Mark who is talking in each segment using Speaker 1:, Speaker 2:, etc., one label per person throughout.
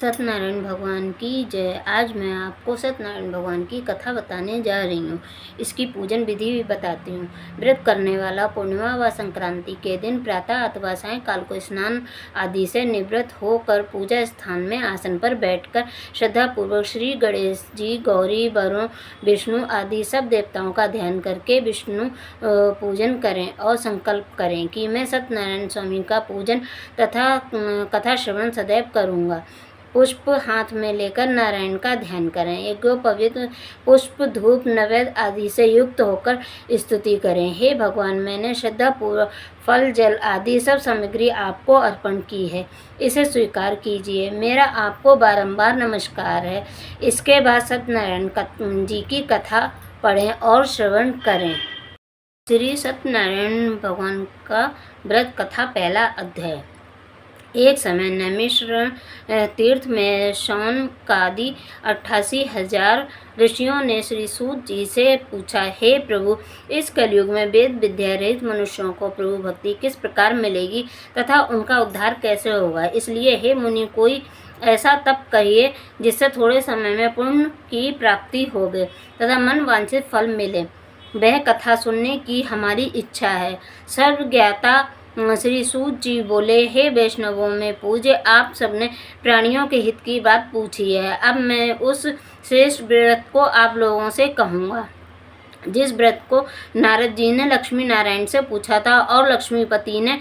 Speaker 1: सत्यनारायण भगवान की जय। आज मैं आपको सत्यनारायण भगवान की कथा बताने जा रही हूँ। इसकी पूजन विधि भी बताती हूँ। व्रत करने वाला पूर्णिमा व संक्रांति के दिन प्रातः अथवा सायंकाल को स्नान आदि से निवृत्त होकर पूजा स्थान में आसन पर बैठकर श्रद्धापूर्वक श्री गणेश जी, गौरी, वरुण, विष्णु आदि सब देवताओं का ध्यान करके विष्णु पूजन करें और संकल्प करें कि मैं सत्यनारायण स्वामी का पूजन तथा कथा श्रवण सदैव करूँगा। पुष्प हाथ में लेकर नारायण का ध्यान करें। एक पवित्र पुष्प, धूप, नैवेद्य आदि से युक्त होकर स्तुति करें। हे भगवान, मैंने श्रद्धापूर्वक फल, जल आदि सब सामग्री आपको अर्पण की है, इसे स्वीकार कीजिए। मेरा आपको बारंबार नमस्कार है। इसके बाद सत्यनारायण जी की कथा पढ़ें और श्रवण करें। श्री सत्यनारायण भगवान का व्रत कथा, पहला अध्याय। एक समय नैमिषारण्य तीर्थ में शौनकादि 88,000 ऋषियों ने श्री सूत जी से पूछा, हे प्रभु, इस कलयुग में वेद विद्या रहित मनुष्यों को प्रभु भक्ति किस प्रकार मिलेगी तथा उनका उद्धार कैसे होगा? इसलिए हे मुनि, कोई ऐसा तप कहिए जिससे थोड़े समय में पुण्य की प्राप्ति होवे तथा मन वांछित फल मिले। वह कथा सुनने की हमारी इच्छा है। सर्वज्ञाता श्री सूत जी बोले, हे वैष्णवों में पूज्य, आप सबने प्राणियों के हित की बात पूछी है। अब मैं उस श्रेष्ठ व्रत को आप लोगों से कहूँगा जिस व्रत को नारद जी ने लक्ष्मी नारायण से पूछा था और लक्ष्मीपति ने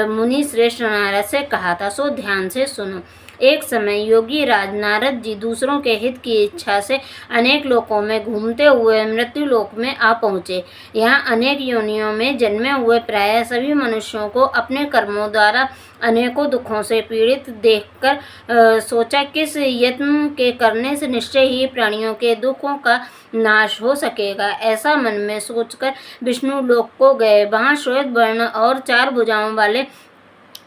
Speaker 1: मुनि श्रेष्ठ नारद से कहा था, सो ध्यान से सुनो। एक समय योगी राज नारद जी दूसरों के हित की इच्छा से अनेक लोकों में घूमते हुए मृत्यु लोक में आ पहुँचे। यहाँ अनेक योनियों में जन्मे हुए प्रायः सभी मनुष्यों को अपने कर्मों द्वारा अनेकों दुखों से पीड़ित देखकर सोचा, किस यत्न के करने से निश्चय ही प्राणियों के दुखों का नाश हो सकेगा। ऐसा मन में सोचकर विष्णु लोक को गए। वहाँ श्वेत वर्ण और 4 भुजाओं वाले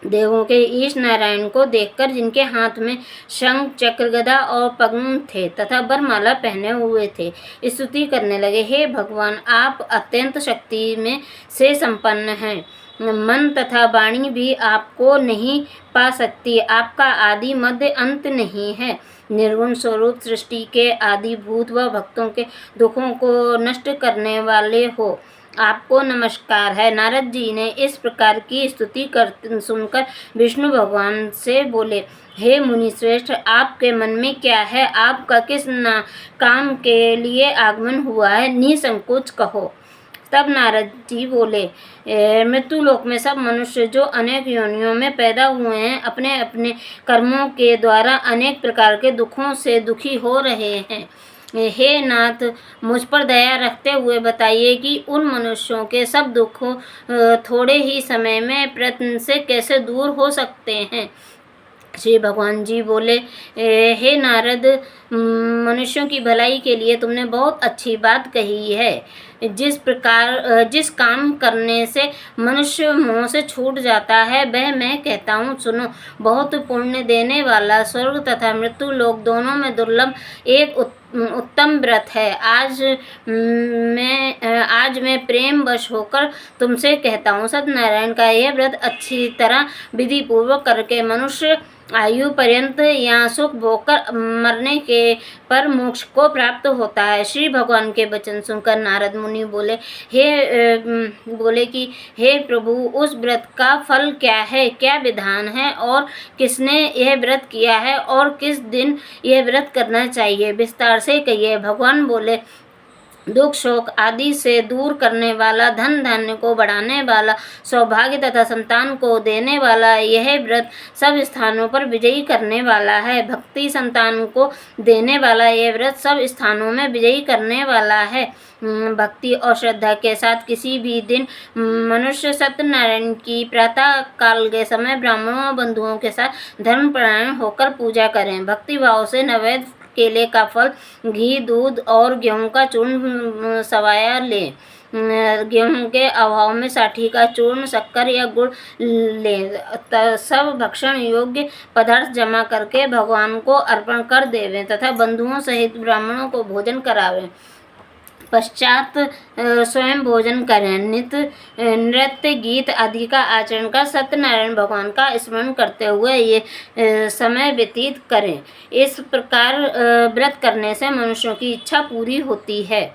Speaker 1: देवों के ईश नारायण को देखकर, जिनके हाथ में शंख, चक्र, गदा और पद्म थे तथा वरमाला पहने हुए थे, स्तुति करने लगे, हे भगवान, आप अत्यंत शक्ति में से संपन्न हैं। मन तथा वाणी भी आपको नहीं पा सकती। आपका आदि मध्य अंत नहीं है। निर्गुण स्वरूप सृष्टि के आदिभूत व भक्तों के दुखों को नष्ट करने वाले हो। आपको नमस्कार है। नारद जी ने इस प्रकार की स्तुति सुनकर विष्णु भगवान से बोले, हे मुनि श्रेष्ठ, आपके मन में क्या है? आपका किस काम के लिए आगमन हुआ है? निसंकोच कहो। तब नारद जी बोले, मृत्यु लोक में सब मनुष्य जो अनेक योनियों में पैदा हुए हैं, अपने अपने कर्मों के द्वारा अनेक प्रकार के दुखों से दुखी हो रहे हैं। हे नाथ, मुझ पर दया रखते हुए बताइए कि उन मनुष्यों के सब दुख थोड़े ही समय में प्रयत्न से कैसे दूर हो सकते हैं। श्री भगवान जी बोले, हे नारद, मनुष्यों की भलाई के लिए तुमने बहुत अच्छी बात कही है। जिस काम करने से मनुष्य मोह से छूट जाता है, वह मैं कहता हूँ, सुनो। बहुत पुण्य देने वाला, स्वर्ग तथा मृत्यु लोक दोनों में दुर्लभ एक उत्तम व्रत है। आज मैं प्रेम वश होकर तुमसे कहता हूँ, सत्यनारायण का यह व्रत अच्छी तरह विधि पूर्वक करके मनुष्य आयु पर्यंत यहाँ सुख भोगकर मरने के पर मोक्ष को प्राप्त होता है। श्री भगवान के वचन सुनकर नारद मुनि बोले कि हे प्रभु, उस व्रत का फल क्या है, क्या विधान है और किसने यह व्रत किया है और किस दिन यह व्रत करना चाहिए, विस्तार से कहिए। भगवान बोले, दुख शोक आदि से दूर करने वाला, धन धान्य को बढ़ाने वाला, सौभाग्य तथा संतान को देने वाला यह व्रत सब स्थानों पर विजयी करने वाला है। भक्ति संतान को देने वाला यह व्रत सब स्थानों में विजयी करने वाला है। भक्ति और श्रद्धा के साथ किसी भी दिन मनुष्य सत्यनारायण की प्रातः काल के समय ब्राह्मणों बंधुओं के साथ धर्मपरायण होकर पूजा करें। भक्ति भाव से नैवेद्य केले का फल, घी, दूध और गेहूं का चूर्ण सवाया लें। गेहूं के अभाव में साठी का चूर्ण, शक्कर या गुड़ लें। सब भक्षण योग्य पदार्थ जमा करके भगवान को अर्पण कर देवें तथा बंधुओं सहित ब्राह्मणों को भोजन करावें। पश्चात स्वयं भोजन करें। नृत्य गीत आदि का आचरण कर सत्यनारायण भगवान का स्मरण करते हुए ये समय व्यतीत करें। इस प्रकार व्रत करने से मनुष्यों की इच्छा पूरी होती है।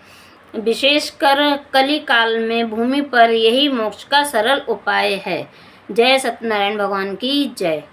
Speaker 1: विशेषकर कली काल में भूमि पर यही मोक्ष का सरल उपाय है। जय सत्यनारायण भगवान की जय।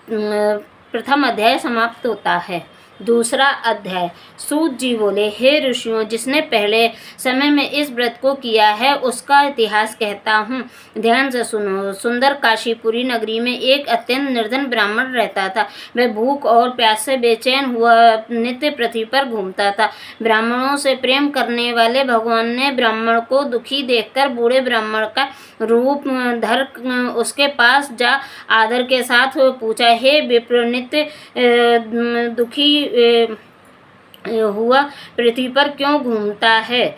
Speaker 1: प्रथम अध्याय समाप्त होता है। दूसरा अध्याय। सूत जी बोले, हे ऋषियों, जिसने पहले समय में इस व्रत को किया है उसका इतिहास कहता हूँ, ध्यान से सुनो। सुंदर काशीपुरी नगरी में एक अत्यंत निर्धन ब्राह्मण रहता था। वह भूख और प्यास से बेचैन हुआ नित्य पृथ्वी पर घूमता था। ब्राह्मणों से प्रेम करने वाले भगवान ने ब्राह्मण को दुखी देखकर बूढ़े ब्राह्मण का रूप धर उसके पास जा आदर के साथ पूछा, हे विप्र, नित्य दुखी हुआ पृथ्वी पर क्यों घूमता है?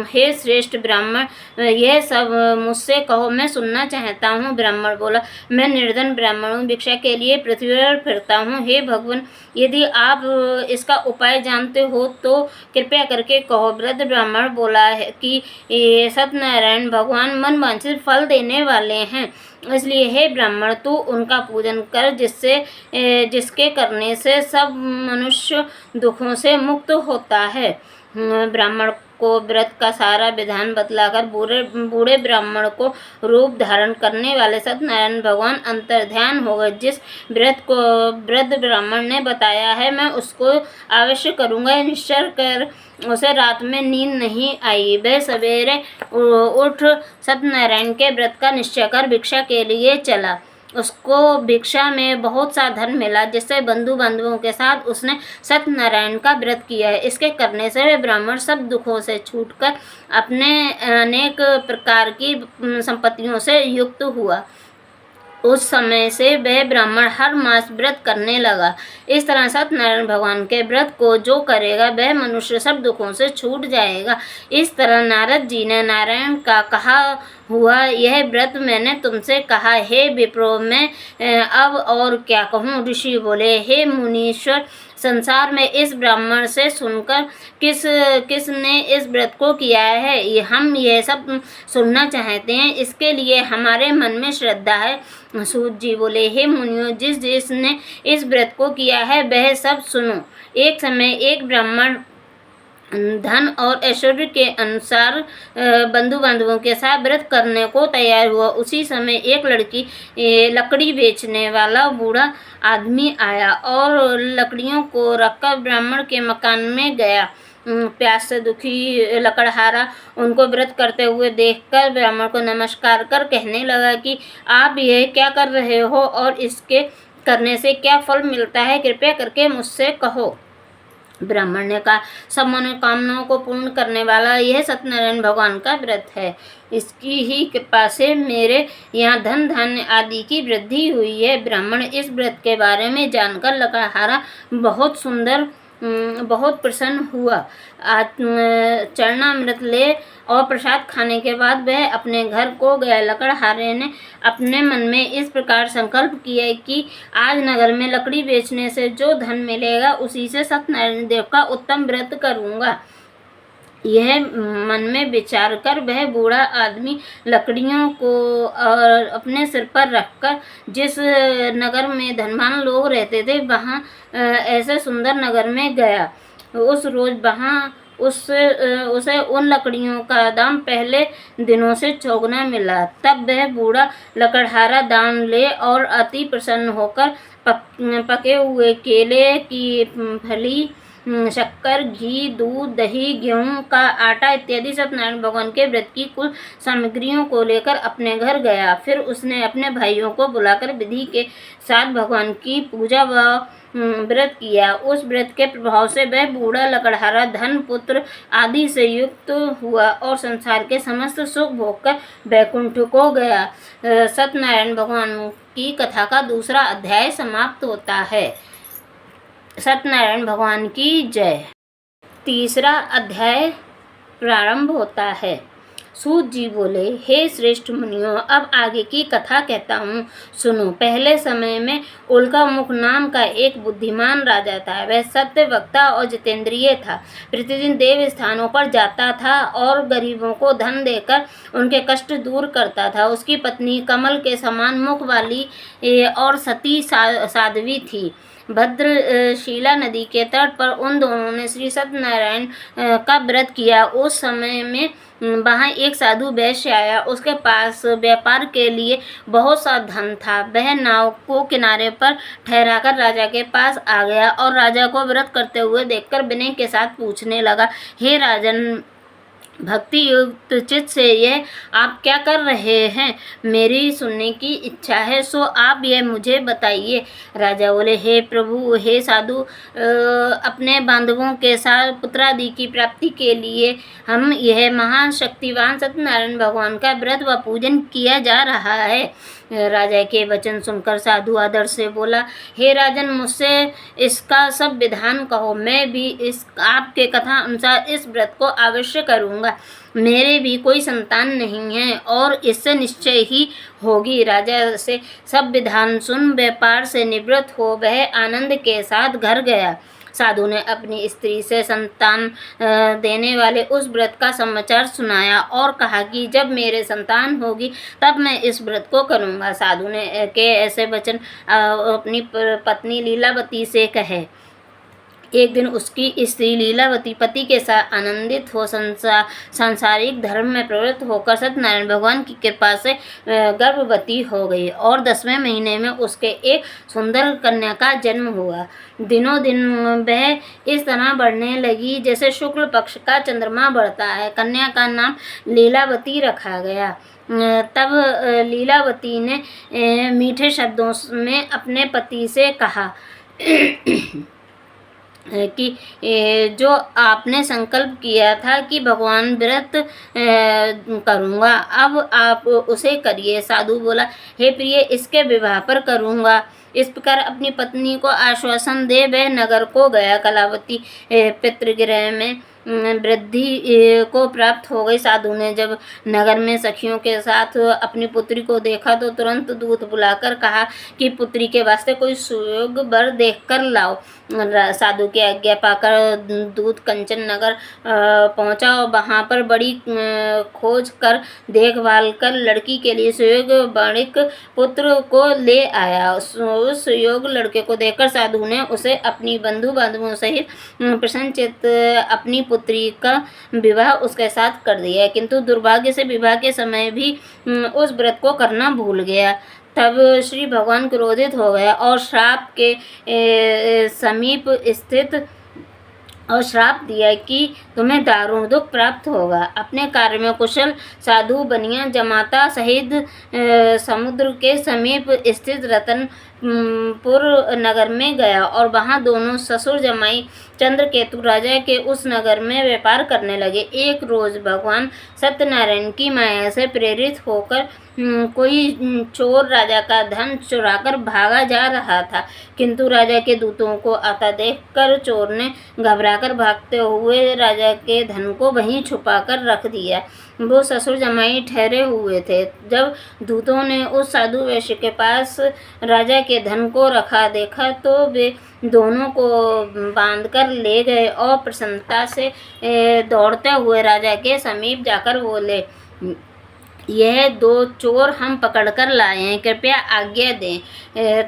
Speaker 1: हे श्रेष्ठ ब्राह्मण, यह सब मुझसे कहो, मैं सुनना चाहता हूँ। ब्राह्मण बोला, मैं निर्धन ब्राह्मण हूँ, भिक्षा के लिए पृथ्वी पर फिरता हूँ। हे भगवान, यदि आप इसका उपाय जानते हो तो कृपया करके कहो। वृद्ध ब्राह्मण बोला है कि सत्यनारायण भगवान मन वांछित फल देने वाले हैं, इसलिए हे ब्राह्मण, तू उनका पूजन कर, जिसके करने से सब मनुष्य दुखों से मुक्त होता है। ब्राह्मण को व्रत का सारा विधान बतलाकर बूढ़े ब्राह्मण को रूप धारण करने वाले सत्यनारायण भगवान अंतर्ध्यान हो गए। जिस व्रत को वृद्ध ब्राह्मण ने बताया है, मैं उसको अवश्य करूँगा। निश्चय कर उसे रात में नींद नहीं आई। वह सवेरे उठ सत्यनारायण के व्रत का निश्चय कर भिक्षा के लिए चला। उसको भिक्षा में बहुत सा धन मिला, जिससे बंधु बांधवों के साथ उसने सत्यनारायण का व्रत किया है। इसके करने से वह ब्राह्मण सब दुखों से छूटकर अपने अनेक प्रकार की संपत्तियों से युक्त हुआ। उस समय से वह ब्राह्मण हर मास व्रत करने लगा। इस तरह सत्यनारायण भगवान के व्रत को जो करेगा वह मनुष्य सब दुखों से छूट जाएगा। इस तरह नारद जी ने नारायण का कहा हुआ यह व्रत मैंने तुमसे कहा। हे विप्रो, मैं अब और क्या कहूँ? ऋषि बोले, हे मुनीश्वर, संसार में इस ब्राह्मण से सुनकर किसने इस व्रत को किया है, हम यह सब सुनना चाहते हैं। इसके लिए हमारे मन में श्रद्धा है। सूत जी बोले, हे मुनियों, जिसने इस व्रत को किया है वह सब सुनो। एक समय एक ब्राह्मण धन और ऐश्वर्य के अनुसार बंधु बांधवों के साथ व्रत करने को तैयार हुआ। उसी समय एक लकड़ी बेचने वाला बूढ़ा आदमी आया और लकड़ियों को रखकर ब्राह्मण के मकान में गया। प्यास से दुखी लकड़हारा उनको व्रत करते हुए देखकर ब्राह्मण को नमस्कार कर कहने लगा कि आप यह क्या कर रहे हो और इसके करने से क्या फल मिलता है, कृपया करके मुझसे कहो। ब्राह्मण ने कहा, सब मनोकामनाओं को पूर्ण करने वाला यह सत्यनारायण भगवान का व्रत है। इसकी ही कृपा से मेरे यहाँ धन धान्य आदि की वृद्धि हुई है। ब्राह्मण इस व्रत के बारे में जानकर लकड़हारा बहुत प्रसन्न हुआ। चरणामृत ले और प्रसाद खाने के बाद वह अपने घर को गया। लकड़हारे ने अपने मन में इस प्रकार संकल्प किया कि आज नगर में लकड़ी बेचने से जो धन मिलेगा उसी से सत्यनारायण देव का उत्तम व्रत करूँगा। यह मन में विचार कर वह बूढ़ा आदमी लकड़ियों को और अपने सिर पर रखकर जिस नगर में धनवान लोग रहते थे वहाँ ऐसे सुंदर नगर में गया। उस रोज वहाँ उसे उन लकड़ियों का दाम पहले दिनों से चौगुना मिला। तब वह बूढ़ा लकड़हारा दाम ले और अति प्रसन्न होकर पके हुए केले की फली, शक्कर, घी, दूध, दही, गेहूं का आटा इत्यादि सत्यनारायण भगवान के व्रत की कुल सामग्रियों को लेकर अपने घर गया। फिर उसने अपने भाइयों को बुलाकर विधि के साथ भगवान की पूजा व व्रत किया। उस व्रत के प्रभाव से वह बूढ़ा लकड़हारा धन, पुत्र आदि से युक्त हुआ और संसार के समस्त सुख भोगकर वैकुंठ को गया। सत्यनारायण भगवान की कथा का दूसरा अध्याय समाप्त होता है। सत्यनारायण भगवान की जय। तीसरा अध्याय प्रारंभ होता है। सूत जी बोले, हे श्रेष्ठ मुनियों, अब आगे की कथा कहता हूँ, सुनो। पहले समय में उल्कामुख नाम का एक बुद्धिमान राजा था। वह सत्य वक्ता और जितेंद्रिय था। प्रतिदिन देव स्थानों पर जाता था और गरीबों को धन देकर उनके कष्ट दूर करता था। उसकी पत्नी कमल के समान मुख वाली और सती साध्वी थी। भद्रशिला नदी के तट पर उन दोनों ने श्री सत्यनारायण का व्रत किया। उस समय में वहाँ एक साधु वैश्य आया। उसके पास व्यापार के लिए बहुत सा धन था। वह नाव को किनारे पर ठहराकर राजा के पास आ गया और राजा को व्रत करते हुए देखकर विनय के साथ पूछने लगा, हे राजन, भक्ति युक्त चित्त से यह आप क्या कर रहे हैं? मेरी सुनने की इच्छा है, सो आप यह मुझे बताइए। राजा बोले, हे प्रभु, हे साधु, अपने बांधवों के साथ पुत्रादि की प्राप्ति के लिए हम यह महाशक्तिवान सत्यनारायण भगवान का व्रत व पूजन किया जा रहा है। राजा के वचन सुनकर साधु आदर से बोला, हे राजन, मुझसे इसका सब विधान कहो। मैं भी इस आपके कथा अनुसार इस व्रत को अवश्य करूँगा। मेरे भी कोई संतान नहीं है और इससे निश्चय ही होगी। राजा से सब विधान सुन व्यापार से निवृत्त हो वह आनंद के साथ घर गया। साधु ने अपनी स्त्री से संतान देने वाले उस व्रत का समाचार सुनाया और कहा कि जब मेरे संतान होगी तब मैं इस व्रत को करूँगा। साधु ने के ऐसे वचन अपनी पत्नी लीलावती से कहे। एक दिन उसकी स्त्री लीलावती पति के साथ आनंदित हो सांसारिक धर्म में प्रवृत्त होकर सत्यनारायण भगवान की कृपा से गर्भवती हो गई और 10वें महीने में उसके एक सुंदर कन्या का जन्म हुआ। दिनों दिन वह इस तरह बढ़ने लगी जैसे शुक्ल पक्ष का चंद्रमा बढ़ता है। कन्या का नाम लीलावती रखा गया। तब लीलावती ने मीठे शब्दों में अपने पति से कहा कि जो आपने संकल्प किया था कि भगवान व्रत करूँगा, अब आप उसे करिए। साधु बोला, हे प्रिय, इसके विवाह पर करूँगा। इस प्रकार अपनी पत्नी को आश्वासन दे वह नगर को गया। कलावती पितृगृह में वृद्धि को प्राप्त हो गई। साधु ने जब नगर में सखियों के साथ अपनी पुत्री को देखा तो तुरंत दूत बुलाकर कहा कि पुत्री के वास्ते कोई सुयोग वर देख कर लाओ। साधु की आज्ञा पाकर दूत कंचन नगर पहुंचा और वहां पर बड़ी खोज कर देखभाल कर लड़की के लिए सुयोग वणिक पुत्र को ले आया। उस सुयोग लड़के को देखकर साधु ने उसे अपनी बंधु बांधवों सहित प्रसन्नचित्त अपनी पुत्री का विवाह उसके साथ कर दिया, किंतु दुर्भाग्य से विवाह के समय भी उस व्रत को करना भूल गया। तब श्री भगवान क्रोधित हो गया और समीप स्थित और श्राप दिया कि तुम्हें दारुण दुख प्राप्त होगा। अपने कार्य में कुशल साधु बनिया जमाता सहित समुद्र के समीप स्थित रतनपुर नगर में गया और वहां दोनों ससुर जमाई चंद्रकेतु राजा के उस नगर में व्यापार करने लगे। एक रोज भगवान सत्यनारायण की माया से प्रेरित होकर कोई चोर राजा का धन चुराकर भागा जा रहा था, किंतु राजा के दूतों को आता देखकर चोर ने घबराकर भागते हुए राजा के धन को वहीं छुपाकर रख दिया। वो ससुर जमाई ठहरे हुए थे। जब दूतों ने उस साधु वैश्य के पास राजा के धन को रखा देखा तो वे दोनों को बांधकर ले गए और प्रसन्नता से दौड़ते हुए राजा के समीप जाकर बोले, यह दो चोर हम पकड़कर लाए हैं, कृपया आज्ञा दें।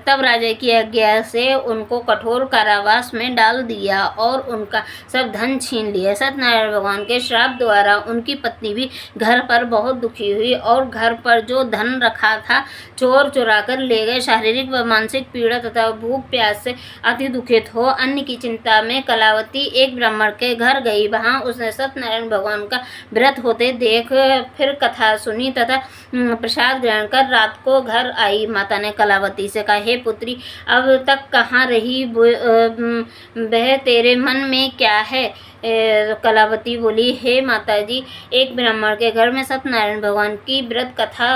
Speaker 1: तब राजा की आज्ञा से उनको कठोर कारावास में डाल दिया और उनका सब धन छीन लिया। सत्यनारायण भगवान के श्राप द्वारा उनकी पत्नी भी घर पर बहुत दुखी हुई और घर पर जो धन रखा था चोर चुरा कर ले गए। शारीरिक व मानसिक पीड़ा तथा भूख प्यास से अति दुखित हो अन्न की चिंता में कलावती एक ब्राह्मण के घर गई। वहाँ उसने सत्यनारायण भगवान का व्रत होते देख फिर कथा सुनी तथा प्रसाद ग्रहण कर रात को घर आई। माता ने कलावती से कहा, हे पुत्री, अब तक कहाँ रही? वह तेरे मन में क्या है? कलावती बोली, हे माता जी, एक ब्राह्मण के घर में सत्यनारायण भगवान की व्रत कथा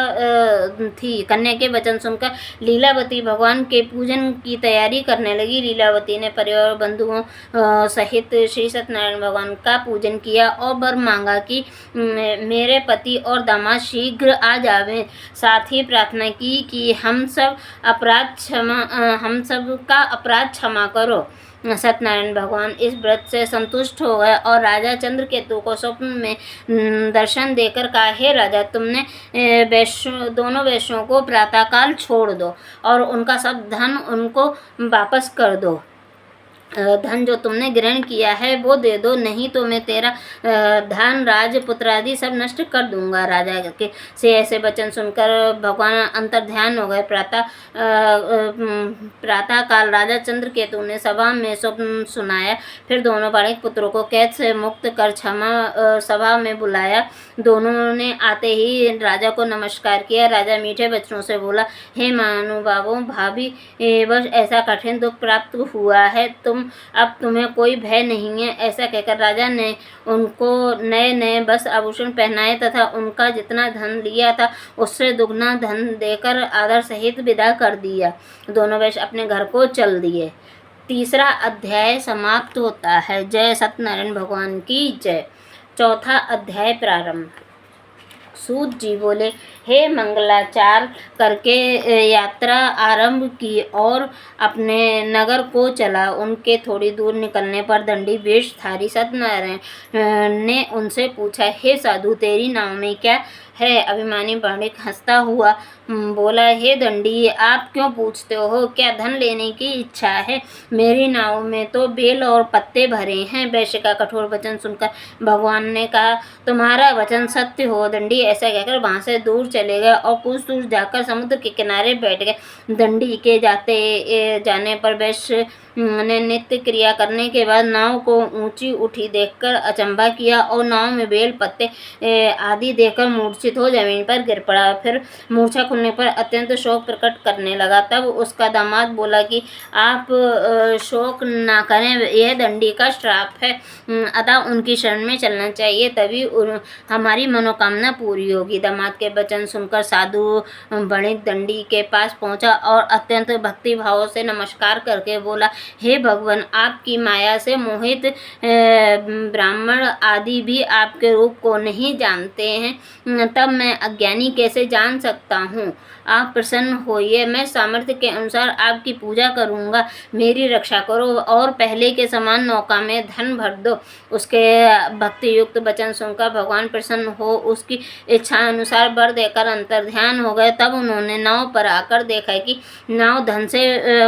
Speaker 1: थी। कन्या के वचन सुनकर लीलावती भगवान के पूजन की तैयारी करने लगी। लीलावती ने परिवार और बंधुओं सहित श्री सत्यनारायण भगवान का पूजन किया और वर मांगा कि मेरे पति और दामाद शीघ्र आ जावें। साथ ही प्रार्थना की कि हम सब का अपराध क्षमा करो। सत्यनारायण भगवान इस व्रत से संतुष्ट हो गए और राजा चंद्रकेतु को स्वप्न में दर्शन देकर कहा, हे राजा, तुमने दोनों वैश्यों को प्रातःकाल छोड़ दो और उनका सब धन उनको वापस कर दो। धन जो तुमने ग्रहण किया है वो दे दो, नहीं तो मैं तेरा धन राजपुत्र आदि सब नष्ट कर दूंगा। राजा के से ऐसे वचन सुनकर भगवान अंतर्ध्यान हो गए। प्रातः काल राजा चंद्रकेतु ने सभा में स्वप्न सुनाया। फिर दोनों बालक पुत्रों को कैद से मुक्त कर क्षमा सभा में बुलाया। दोनों ने आते ही राजा को नमस्कार किया। राजा मीठे वचनों से बोला, हे महानुभावों, भाभी बस ऐसा कठिन दुख प्राप्त हुआ है, अब तुम्हें कोई भय नहीं है। ऐसा कहकर राजा ने उनको नए नए वस्त्र आभूषण पहनाए तथा उनका जितना धन लिया था उससे दुगना धन देकर आदर सहित विदा कर दिया। दोनों वैश्य अपने घर को चल दिए। तीसरा अध्याय समाप्त होता है। जय सत्यनारायण भगवान की जय। चौथा अध्याय प्रारंभ। सूत जी बोले, हे मंगलाचार करके यात्रा आरंभ की और अपने नगर को चला। उनके थोड़ी दूर निकलने पर दंडी वेशधारी सत्यनारायण ने उनसे पूछा, हे साधु, तेरी नाव में क्या है? अभिमानी पंडित हंसता हुआ बोला, हे दंडी, आप क्यों पूछते हो? क्या धन लेने की इच्छा है? मेरी नाव में तो बेल और पत्ते भरे हैं। वैश्य का कठोर वचन सुनकर भगवान ने कहा, तुम्हारा वचन सत्य हो। दंडी ऐसा कहकर वहां से दूर चले गए और कुछ दूर जाकर समुद्र के किनारे बैठ गए। दंडी के जाने पर वैश्य ने नित्य क्रिया करने के बाद नाव को ऊंची उठी देखकर अचंभा किया और नाव में बेल पत्ते आदि देखकर मूर्छित हो जमीन पर गिर पड़ा। फिर मूर्छा खुलने पर अत्यंत शोक प्रकट करने लगा। तब उसका दामाद बोला कि आप शोक ना करें, यह दंडी का श्राप है, अतः उनकी शरण में चलना चाहिए, तभी हमारी मनोकामना पूरी होगी। दामाद के वचन सुनकर साधु वणिक दंडी के पास पहुंचा और अत्यंत भक्ति भाव से नमस्कार करके बोला, हे भगवान, आपकी माया से मोहित ब्राह्मण आदि भी आपके रूप को नहीं जानते हैं, तब मैं अज्ञानी कैसे जान सकता हूँ? आप प्रसन्न होइए, मैं सामर्थ्य के अनुसार आपकी पूजा करूँगा। मेरी रक्षा करो और पहले के समान नौका में धन भर दो। उसके भक्ति युक्त वचन सुनकर भगवान प्रसन्न हो उसकी इच्छा अनुसार वर देकर अंतर्ध्यान हो गए। तब उन्होंने नाव पर आकर देखा कि नाव धन से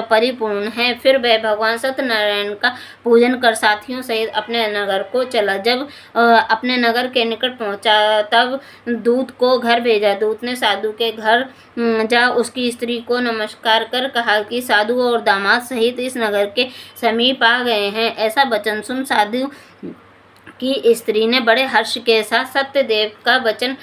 Speaker 1: परिपूर्ण है। फिर वह भगवान सत्यनारायण का पूजन कर साथियों सहित अपने नगर को चला। जब अपने नगर के निकट पहुंचा तब दूत को घर भेजा। दूत ने साधु के घर जा उसकी स्त्री को नमस्कार कर कहा कि साधु और दामाद सहित इस नगर के समीप आ गए हैं। ऐसा वचन सुन साधु की स्त्री ने बड़े हर्ष के साथ सत्यदेव का वचन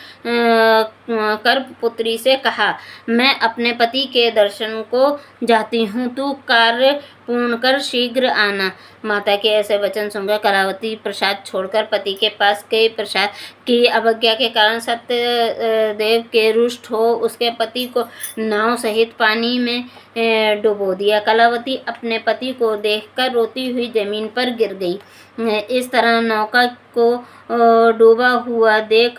Speaker 1: कर पुत्री से कहा, मैं अपने पति के दर्शन को जाती हूँ, तू कार्य पूर्ण कर शीघ्र आना। माता के ऐसे वचन सुनकर कलावती प्रसाद छोड़कर पति के पास गई। प्रसाद की अवज्ञा के कारण सत्यदेव के रुष्ट हो उसके पति को नाव सहित पानी में डुबो दिया। कलावती अपने पति को देखकर रोती हुई जमीन पर गिर गई। इस तरह नौका को डूबा हुआ देख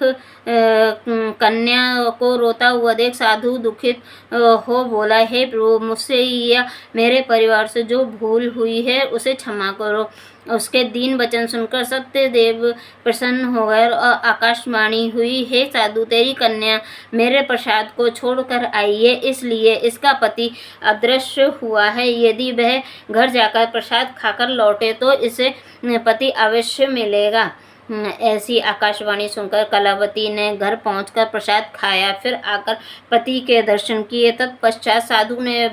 Speaker 1: कन्या को रोता हुआ देख साधु दुखित हो बोला, हे प्रभु, मुझसे या मेरे परिवार से जो भूल हुई है उसे क्षमा करो। उसके दीन वचन सुनकर सत्यदेव प्रसन्न हो गए और आकाशवाणी हुई, हे साधु, तेरी कन्या मेरे प्रसाद को छोड़कर आई है, इसलिए इसका पति अदृश्य हुआ है। यदि वह घर जाकर प्रसाद खाकर लौटे तो इसे पति अवश्य मिलेगा। ऐसी आकाशवाणी सुनकर कलावती ने घर पहुंचकर प्रसाद खाया, फिर आकर पति के दर्शन किए। तत्पश्चात साधु ने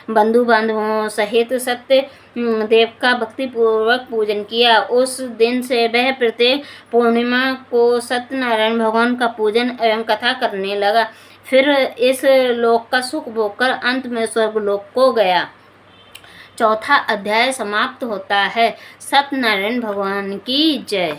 Speaker 1: बंधु बांधवों सहित सत्य देव का भक्तिपूर्वक पूजन किया। उस दिन से वह प्रत्येक पूर्णिमा को सत्यनारायण भगवान का पूजन एवं कथा करने लगा। फिर इस लोक का सुख भोगकर अंत में स्वर्गलोक को गया। चौथा अध्याय समाप्त होता है। सत्यनारायण भगवान की जय।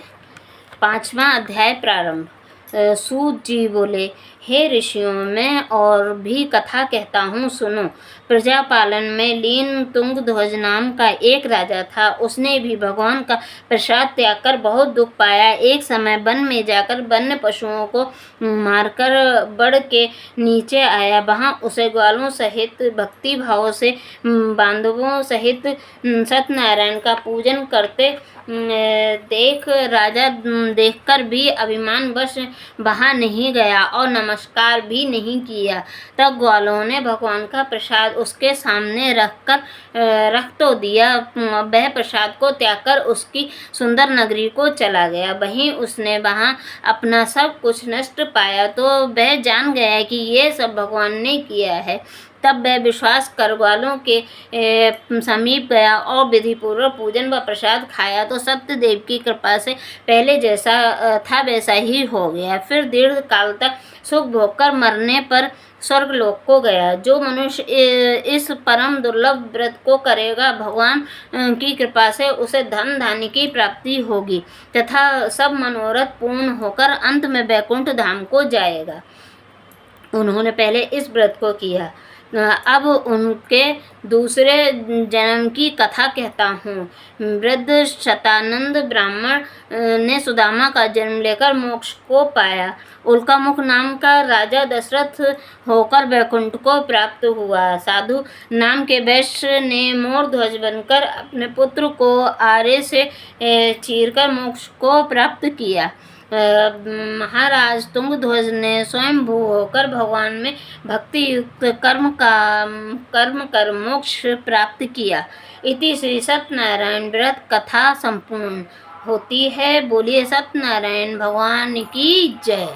Speaker 1: 5वां अध्याय प्रारंभ। सूत जी बोले, हे ऋषियों, मैं और भी कथा कहता हूँ, सुनो। प्रजापालन में लीन तुंगध्वज नाम का एक राजा था। उसने भी भगवान का प्रसाद त्याग कर बहुत दुख पाया। एक समय वन में जाकर वन्य पशुओं को मारकर बड़ के नीचे आया। वहाँ उसे ग्वालों सहित भक्ति भाव से बांधवों सहित सत्यनारायण का पूजन करते देख राजा देखकर भी अभिमानवश वहाँ नहीं गया और नमस्कार भी नहीं किया। तब ग्वालों ने भगवान का प्रसाद उसके सामने रख तो दिया। वह प्रसाद को त्याग कर उसकी सुंदर नगरी को चला गया। वहीं उसने वहाँ अपना सब कुछ नष्ट पाया तो वह जान गया कि ये सब भगवान ने किया है। तब वह विश्वास कर ग्वालों के समीप गया और विधिपूर्वक पूजन व प्रसाद खाया तो सत्यदेव की कृपा से पहले जैसा था वैसा ही हो गया। फिर दीर्घ काल तक सुख भोग कर मरने पर स्वर्गलोक को गया। जो मनुष्य इस परम दुर्लभ व्रत को करेगा, भगवान की कृपा से उसे धन धान्य की प्राप्ति होगी तथा सब मनोरथ पूर्ण होकर अंत में वैकुंठ धाम को जाएगा। उन्होंने पहले इस व्रत को किया। अब उनके दूसरे जन्म की कथा कहता हूँ। वृद्ध शतानंद ब्राह्मण ने सुदामा का जन्म लेकर मोक्ष को पाया। उल्कामुख नाम का राजा दशरथ होकर वैकुंठ को प्राप्त हुआ। साधु नाम के वैश्य ने मोर ध्वज बनकर अपने पुत्र को आरे से चीरकर मोक्ष को प्राप्त किया। महाराज तुंगध्वज ने स्वयंभू होकर भगवान में भक्ति युक्त कर्म कर मोक्ष प्राप्त किया। इति श्री सत्यनारायण व्रत कथा संपूर्ण होती है। बोलिए सत्यनारायण भगवान की जय।